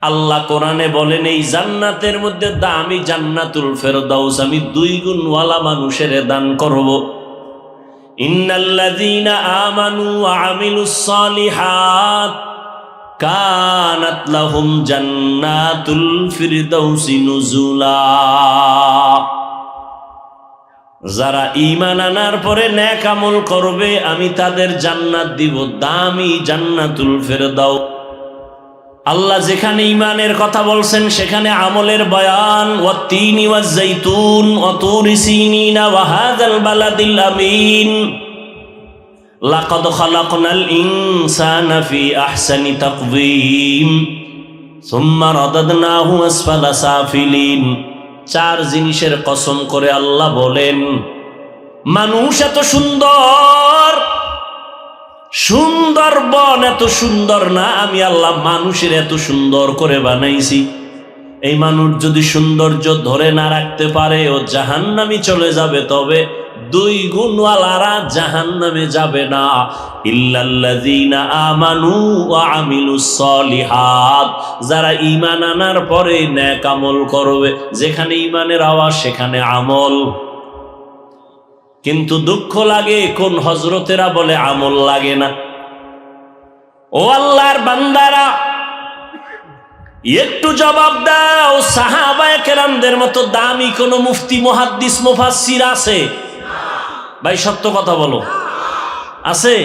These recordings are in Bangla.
আল্লাহ কোরআনে বলেন এই জান্নাতের মধ্যে দামি জান্নাতুল ফেরদাউস আমি 2 গুণওয়ালা মানুষের দান করব। ইন্নাল্লাযীনা আমানু ওয়া আমিলুস সালিহাত কানাত লাহুম জান্নাতুল ফিরদাউসি নুজুলা। যারা ঈমান আনার পরে নেক আমল করবে আমি তাদের জান্নাত দিব, দামি জান্নাতুল ফেরদাউস। আল্লাহ যেখানে ঈমানের কথা বলছেন সেখানে আমলের বয়ান। ওয়াত্তিনি ওয়াজ-যাইতুন ওয়া তুরি সিনিনা ওয়া হাযাল বালাদিল আমিন লাকাদ খালাকনাল ইনসানা ফি আহসানি তাকওয়িম সুম্মা রাদাদনাহু আসফালা সাফিলিন। 4 জিনিসের কসম করে আল্লাহ বলেন মানুষ এত সুন্দর, সুন্দরবন এত সুন্দর না, আমি আল্লাহ মানুষের এত সুন্দর করে বানাইছি। এই মানুষ যদি সৌন্দর্য ধরে না রাখতে পারে ও জাহান্নামে চলে যাবে, তবে 2 গুণওয়ালারা জাহান্নামে যাবে না। ইল্লাল্লাযীনা আমানু ওয়া আমিলুস সালিহাত, যারা ঈমান আনার পরে নেক আমল করবে। যেখানে ঈমানের আওয়াজ সেখানে আমল। কিন্তু দুঃখ লাগে কোন হযরতেরা বলে আমল লাগে না। ও আল্লাহর বান্দারা একটু জবাব দাও, সাহাবায়ে কেরামদের মতো দামি কোন মুফতি মুহাদ্দিস মুফাসসির আছে? ভাই সত্য কথা বলো, আছে?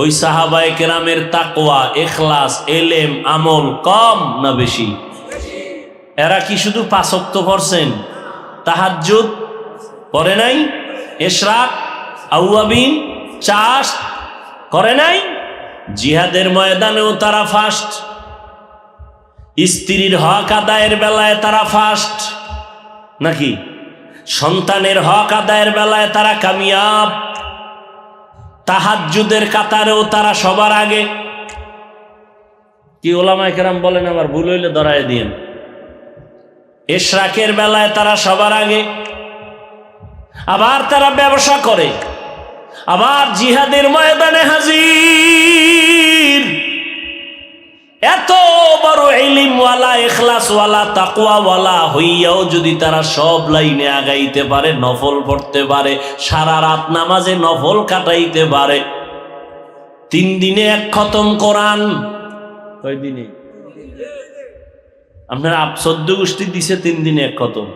ওই সাহাবায়ে কেরামের তাকওয়া, ইখলাস, ইলম, আমল কম না বেশি? এরা কি শুধু 5 ওয়াক্ত পড়ছেন? তাহাজ্জুদ পড়ে নাই? ইশরাক, আওয়াবিন, চাষ করে নাই? জিহাদের ময়দানেও তারা ফার্স্ট। স্ত্রীর হক আদায়ের বেলায় তারা ফার্স্ট নাকি? সন্তানের হক আদায়ের বেলায় তারা কামিয়াব। তাহাজ্জুদের কাতারেও তারা সবার আগে। কি ওলামায়ে কেরাম বলেন, আমার ভুল হইলে ধরায় দিয়েন। ইশরাকের বেলায় তারা সবার আগে। আবার তারা ব্যবসা করে, আবার জিহাদের ময়দানে হাজির। এত বড় ইলমওয়ালা, ইখলাসওয়ালা, তাকওয়াওয়ালা হইয়াও যদি তারা সব লাইনে আগাইতে পারে, নফল পড়তে পারে, সারা রাত নামাজে নফল কাটাইতে পারে, 3 দিনে 1 খতম কোরআন। কয় দিনে? আপনারা 14 গোষ্ঠী দিছে 3 দিনে 1 খতম।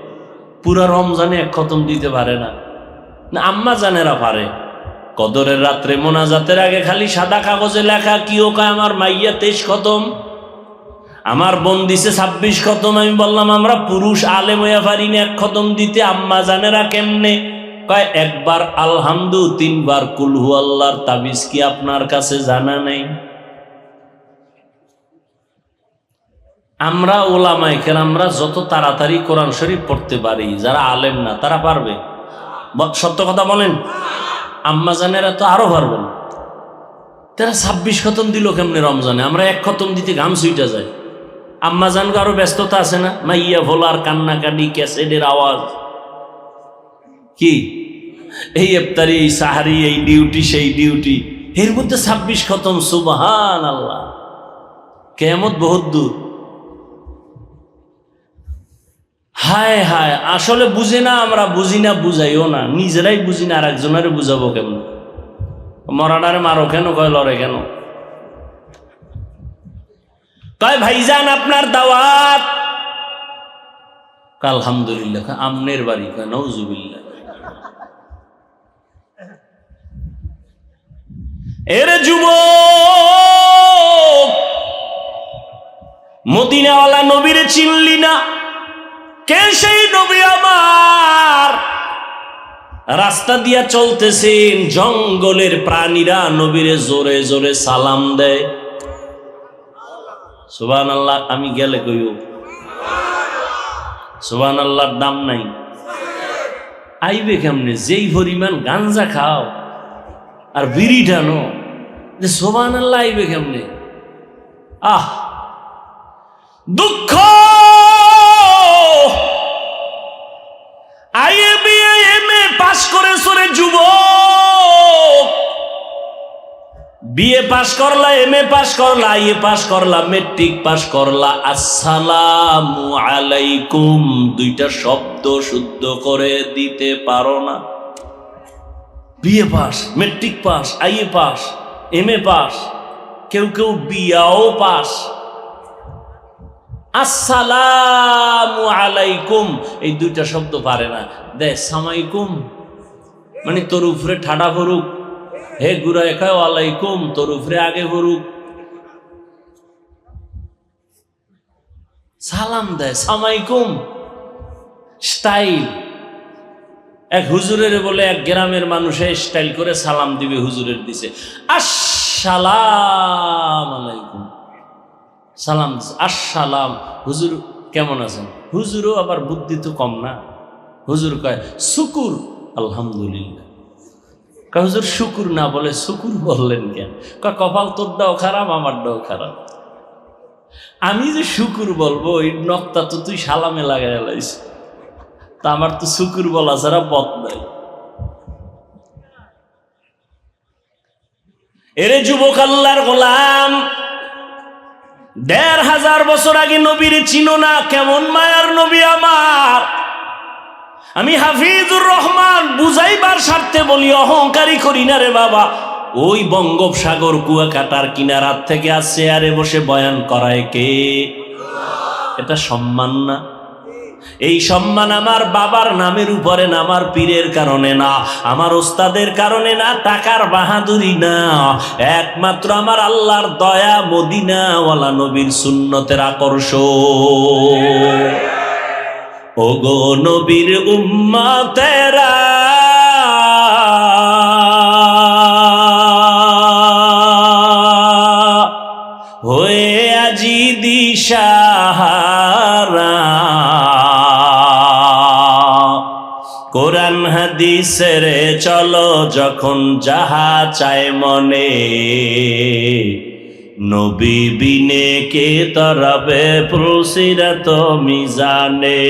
পুরা রমজানে 1 খতম দিতে পারে না। না আম্মা জানেরা পারে। কদরের রাত্রে মোনাজাতের আগে খালি সাদা কাগজে লেখা কি ও কয় আমার মাইয়া 23 খতম, আমার বোন দিছে 26 খতম। আমি বললাম আমরা পুরুষ আলেম হইয়া পারি না 1 খতম দিতে, আম্মা জানেরা কেমনে? কয় 1 বার আলহামদু, 3 বার কুল হু আল্লাহর তাবিজ কি আপনার কাছে জানা নেই? আমরা ওলামায়ে কেরামরা যত তাড়াতাড়ি কোরআন শরীফ পড়তে পারি, যারা আলেম না তারা পারবে? সত্য কথা বলেন। আম্মা জানেরা তো আরো পারবেন। তারা 26 খতম দিল কেমনে রমজানে? আমরা 1 খতম দিতে ঘাম ছুইটা যায়। আম্মা জানকে আরো ব্যস্ততা আছে না? মাইয়া ভোলার কান্নাকাটি, ক্যাসেটের আওয়াজ, কি এই ইফতারি, এই সাহারি, এই ডিউটি, সেই ডিউটি, এর মধ্যে 26 খতম। সুবহানাল্লাহ, কিয়ামত বহুত দূর। হায় হায়, আসলে বুঝি না, আমরা বুঝি না, বুঝাইও না, নিজেরাই বুঝি না, আর একজনের বুঝাবো কেমন? মরাডারে মারো কেন? কয় লড়ে কেন? কয় ভাইজান আপনার দাওয়াত। আলহামদুলিল্লাহ। আমনের বাড়ি? কয় নাউজুবিল্লাহ। এরে যুবক, মদিনাওয়ালা নবীরে চিনলি না? কে সেই নবী আমার? রাস্তা দিয়া চলতেছেন, জঙ্গলের প্রাণীরা নবীরে জোরে জোরে সালাম দেয়। সুবহানাল্লাহ। আমি গেলে কইও সুবহানাল্লাহর দাম নাই। আইবে কেমনে? যেই পরিমাণ গাঞ্জা খাও আর বিড়ি টানো, যে সুবহানাল্লাহ আইবে কেমনে? আহ দুঃখ। পাস করে সরে যুবক বিএ পাস করলা, এমএ পাস করলা, আইএ পাস করলা, মেট্রিক পাস করলা, আসসালামু আলাইকুম দুইটা শব্দ শুদ্ধ করে দিতে পারো না। BA pass, matric pass, IA pass, MA pass, কেউ কেউ বিয়াও পাস, আসসালামু আলাইকুম এই দুইটা শব্দ পারে না। দে সামাইকুম মানে তোর উপরে ঠাডা ভরুক, হে গুড়ায় খাও আলাইকুম তোর উপরে আগে ভরুক। সালাম দেয় সামাইকুম স্টাইল। এক হুজুরের বলে এক গ্রামের মানুষে স্টাইল করে সালাম দিবে, হুজুরের দিছে আসসালাম আলাইকুম, সালাম আসসালাম, হুজুর কেমন আছেন? হুজুরও আবার বুদ্ধি তো কম না, হুজুর কয় শুকুর আলহামদুলিল্লাহ। হুজুর শুকুর না বলে শুকুর বললেন কেন? কপাল তোরটাও খারাপ আমারটাও খারাপ, আমি যে শুকুর বলবো ওই নক্তা তো তুই সালামে লাগাই লাইস, তা আমার তো শুকুর বলা ছাড়া পথ নাই। এরে যুবক আল্লাহর গোলাম, ১৫০০ বছর আগে নবীর চিনো না? কেমন মায়ার নবী আমার। আমি হাফিজুর রহমান বুঝাইবার স্বার্থে বলি, অহংকারী করি না রে বাবা। ওই বঙ্গোপসাগর কুয়াকাটার কিনারার থেকে আসছে আরে বসে বয়ান করায় কে? এটা সম্মান না? এই সম্মান আমার বাবার নামের উপরে না, আমার পীরের কারণে না, আমার ওস্তাদের কারণে না, টাকার বাহাদুরি না, একমাত্র আমার আল্লাহর দয়া, মদিনাওয়ালা নবীর সুন্নতের আকর্ষণ। ওগো নবীর উম্মতেরা, হয়ে আজি দিশাহারা, কোরআন হাদিসের চলো যখন যাহা চায় মনে, নবী বিনে কে তরাবে প্রসিরাত মিজানে,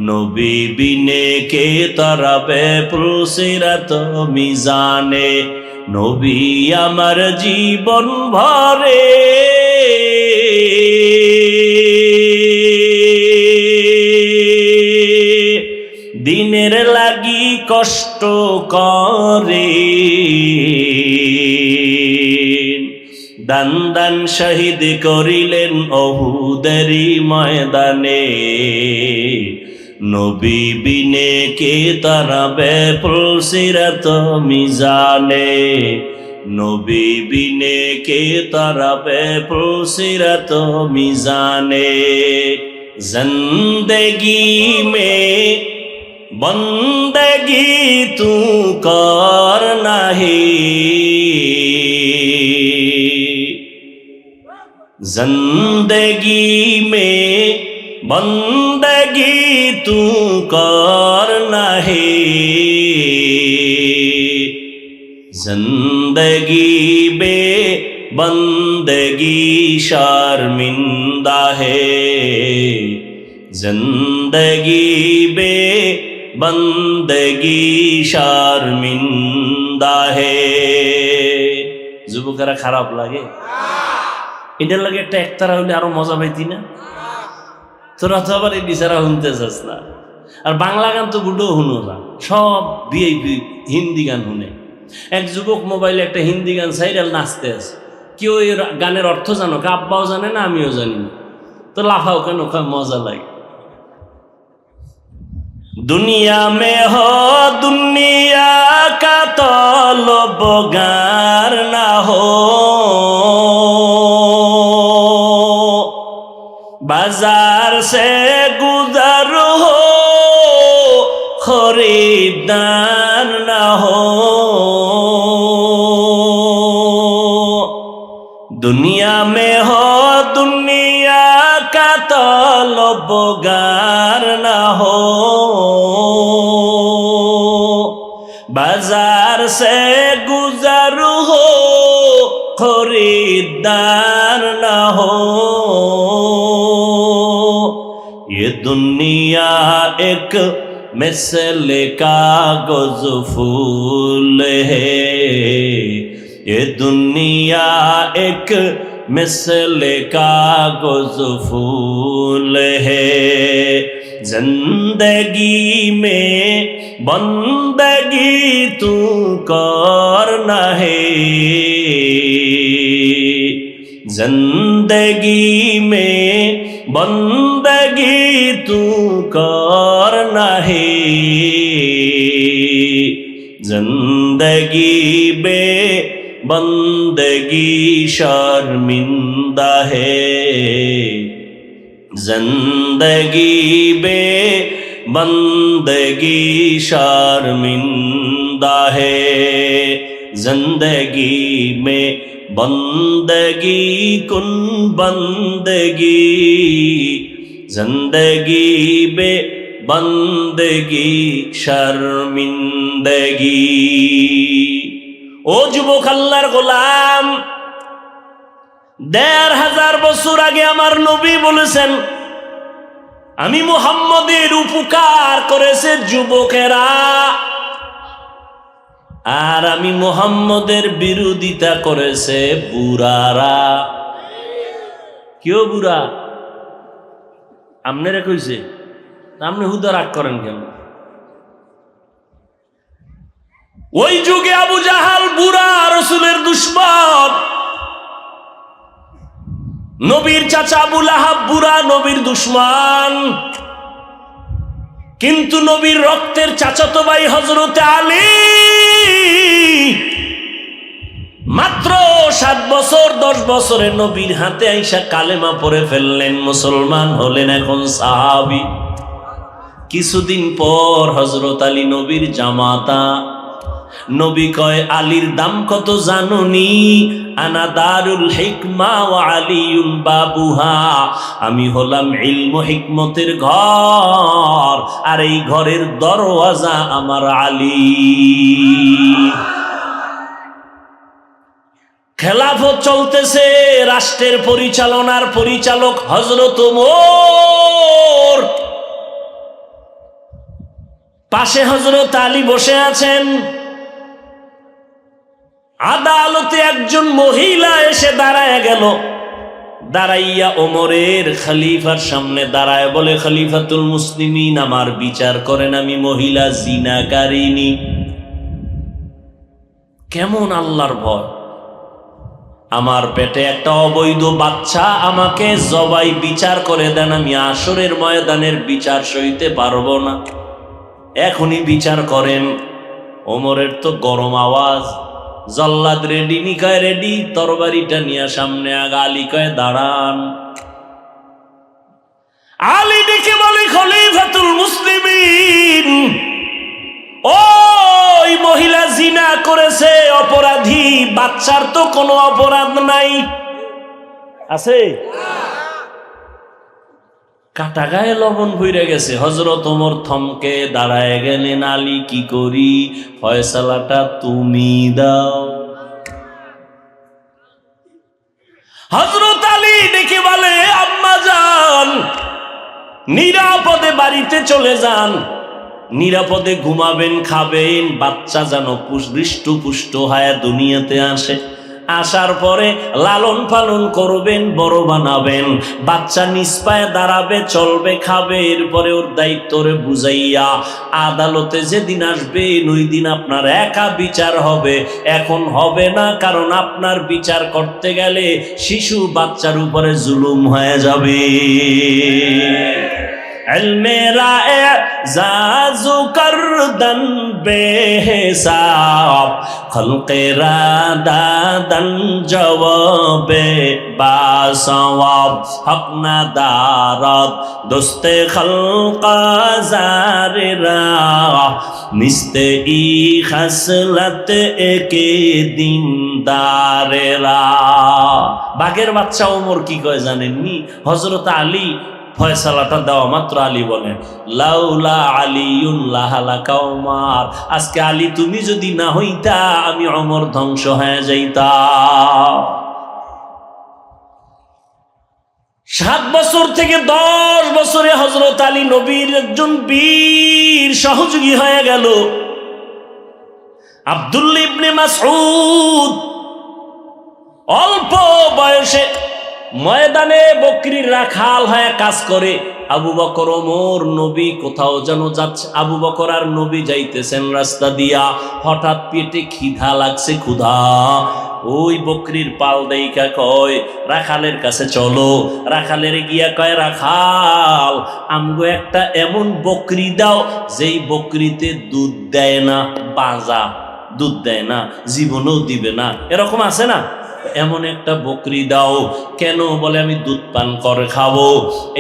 নবী বিনে কে তরাবে প্রসিরাত মিজানে, নবী আমার জীবন ভরে দিনের লাগি কষ্ট করে, দান দান শহীদ করিলেন অহুদেরই ময়দানে, নবী বিনে কে তারাবে প্রসিরাত মিজানে, নবী বিনে কে তারাবে প্রসিরাত মিজানে। জিंदगी में बंदगी तू कर नहीं, जिंदगी में बंदगी तू कर नहीं, जिंदगी बे बंदगी शर्मिंदा है, जिंदगी बे बंदगी शर्मिंदा है। যুবকেরা খারাপ লাগে? এটার লাগে একটা একতারা হইলে আরো মজা পাইতি না? তোরা তো আবার এই বিচারা শুনতে চাস না। আর বাংলা গান তো বুডো শুনো না, সব ভিআইপি হিন্দি গান শুনে। এক যুবক মোবাইলে একটা হিন্দি গান সাইরাল নাচতে আছে, কেউ এই গানের অর্থ জানো? আব্বাও জানে না, আমিও জানি না, তো লাফাও কেন? মজা লাগে। दुनिया में हो दुनिया का तलबगार ना हो, बाजार से गुजर हो खरीदार ना हो, दुनिया में हो दुनिया का तलबगार ना हो, बाजार से गुजर हो खरीदार ना हो, ये दुनिया एक मिसल कागज फूल है, ये दुनिया एक मिसल कागज फूल है, जिंदगी में बंदगी तू करना है, जिंदगी में बंदगी तू करना है, जिंदगी बे बंदगी शर्मिंदा है, जिंदगी बे बंदगी शर्मिंदा है, जिंदगी में बंदगी कुन बंदगी, जिंदगी बे बंदगी शर्मिंदगी। ও যুবক আল্লাহর গোলাম, ১৫০০ বছর আগে আমার নবী বলেছেন, আমি মুহাম্মদের উপকার করেছে যুবকেরা, আর আমি মুহাম্মদের বিরোধিতা করেছে বুড়ারা। কেউ বুড়া আপনারা কইছে, আপনি হুদা রাগ করেন কেন? ওই যুগে আবু জাহাল বুড়া, রাসূলের দুশমন। নবীর চাচা আবু লাহাব বুড়া, নবীর দুশমন। কিন্তু নবীর রক্তের চাচাতো ভাই হযরতে আলী মাত্র 7 বছর 10 বছরে নবীর হাতে আইসা কালেমা পড়ে ফেললেন, মুসলমান হলেন, এখন সাহাবী। কিছুদিন পর হযরত আলী নবীর জামাতা। নবী কয়, আলীর দাম কত জানুনি? আনা দারুল হিকমা ওয়া আলিউন বাবুহা, আমি হলাম ইলম হিকমতের ঘর, আর এই ঘরের দরওয়াজা আমার আলী। খেলাফত চলতেছে, রাষ্ট্রের পরিচালনার পরিচালক হযরত ওমর, পাশে হযরত আলী বসে আছেন। আদালতে একজন মহিলা এসে দাঁড়ায় গেল, দাঁড়াইয়া ওমরের খলিফার সামনে দাঁড়ায় বলে, খলিফাতুল মুসলিমিন, আমার বিচার করেন, আমি মহিলা জিনাকারিনী। কেমন আল্লাহর ভয়! আমার পেটে একটা অবৈধ বাচ্চা, আমাকে জবাই বিচার করে দেন, আমি আসরের ময়দানের বিচার সইতে পারবো না, এখনই বিচার করেন। ওমরের তো গরম আওয়াজ, জল্লাদ রেডি, নিকায় রেডি, তরবারিটা নিয়ে সামনে আগা। আলী কয়, দাঁড়ান। আলী ডেকে বলে, খলিফাতুল মুসলিমিন, ওই মহিলা জিনা করেছে, অপরাধী, বাচ্চার তো কোনো অপরাধ নাই। আছে? কাটা গায়ে লবণ ভইরা গেছে। হযরত ওমর থমকে দাঁড়ায় গেলেন, আলী কি করি? ফয়সালাটা তুমি দাও। হযরত আলী ডেকে বলে, আম্মা যান, নিরাপদে বাড়িতে চলে যান, নিরাপদে ঘুমাবেন, খাবেন, বাচ্চা যেন হৃষ্টপুষ্ট হয়ে দুনিয়াতে আসে। আসার পরে লালন পালন করবেন, বড় বানাবেন, বাচ্চা নিজ পায়ে দাঁড়াবে, চলবে, খাবে, এরপরে ওর দায়িত্বরে বুঝাইয়া আদালতে যেদিন আসবেন ওই দিন আপনার একা বিচার হবে। এখন হবে না, কারণ আপনার বিচার করতে গেলে শিশু বাচ্চার উপরে জুলুম হয়ে যাবে। মেরা এজাজু করদন বেহিসাব, খলকেরা দাদন জবাবে বাসওয়াব, হকনা দারত দোস্তে খলকা জারেরা, নিস্তে ই খাসলত একে দিনদারেরা। বাঘের বাচ্চা ওমর কি কয় জানেননি? হযরত আলী ফয়সালাটা দেওয়া মাত্র আলী বলেন, লাউলা আলিউন লাহালাকা ওমর, আজকে আলী তুমি যদি না হইতা আমি ওমর ধ্বংস হয়ে যাইতাম। 7 বছর থেকে 10 বছরে হযরত আলী নবীর একজন বীর সহযোগী হয়ে গেল। আব্দুল্লাহ ইবনে মাসউদ অল্প বয়সে ময়দানে বকরির রাখাল হয়ে কাজ করে। আবু বকর ওমর নবী কোথাও যেন যাচ্ছে, আবু বকর আর নবী যাইতেছেন রাস্তা দিয়া, হঠাৎ পেটে খিদা লাগছে, ক্ষুধা। ওই বকরির পাল দেইকা কয় রাখালের কাছে চলো। রাখালের গিয়া কয় রাখাল আমগো একটা এমন বকরি দাও যেই বকরিতে দুধ দেয় না, বাজা, দুধ দেয় না, জীবনেও দিবে না, এরকম আছে না? এমন একটা বকরি দাও। কেন? বলে আমি দুধ পান করে খাবো।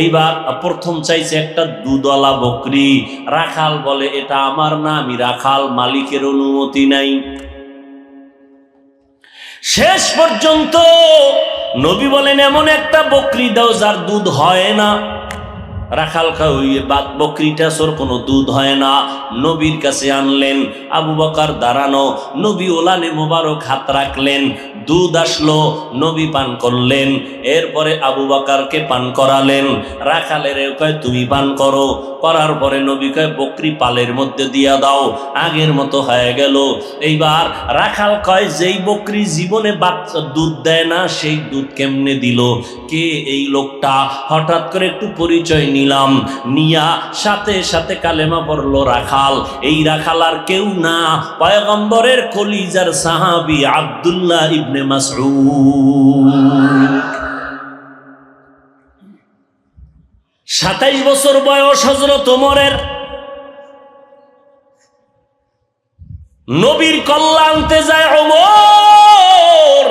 এইবার প্রথম চাইছে একটা দুধওয়ালা বকরি। রাখাল বলে এটা আমার না, আমি রাখাল, মালিকের অনুমতি নাই। শেষ পর্যন্ত নবী বলেন এমন একটা বকরি দাও যার দুধ হয় না। রাখাল ওই বকরিটা সোর কোনো দুধ হয় না। নবীর কাছে আনলেন, আবু বকর দাঁড়ানো, নবী ওলানে মোবারক হাত রাখলেন, দুধ আসলো, নবী পান করলেন। এরপরে আবু বকরকে পান করালেন। রাখালের কয় তুমি পান করো। করার পরে নবী কয় বকরি পালের মধ্যে দিয়া দাও, আগের মতো হয়ে গেল। এইবার রাখাল কয় যেই বকরি জীবনে বাচ্চা দুধ দেয় না সেই দুধ কেমনে দিল? কে এই লোকটা? হঠাৎ করে একটু পরিচয় নিলাম, নিয়া সাথে সাথে কালেমা পড়লো রাখাল। এই রাখাল আর কেউ না, পয়গম্বরের কলিজার সাহাবী আব্দুল্লাহ ইবনে মাসউদ। 27 বছর বয়স হযরত ওমরের। নবীর কল্লা আনতে যায় ওমর।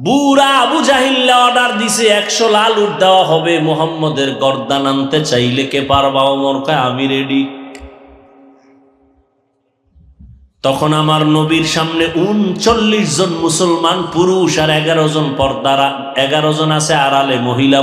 বুড়া আবু জাহিল অর্ডার দিছে 100 লাল উট দেওয়া হবে, মুহাম্মদের গর্দান আনতে চাইলে কে পারবা? ওমর কয় আমি রেডি। তখন আমার নবীর সামনে 39 জন মুসলমান পুরুষ আর 11 জন পর্দারা, 11 জন আছে আড়ালে মহিলা।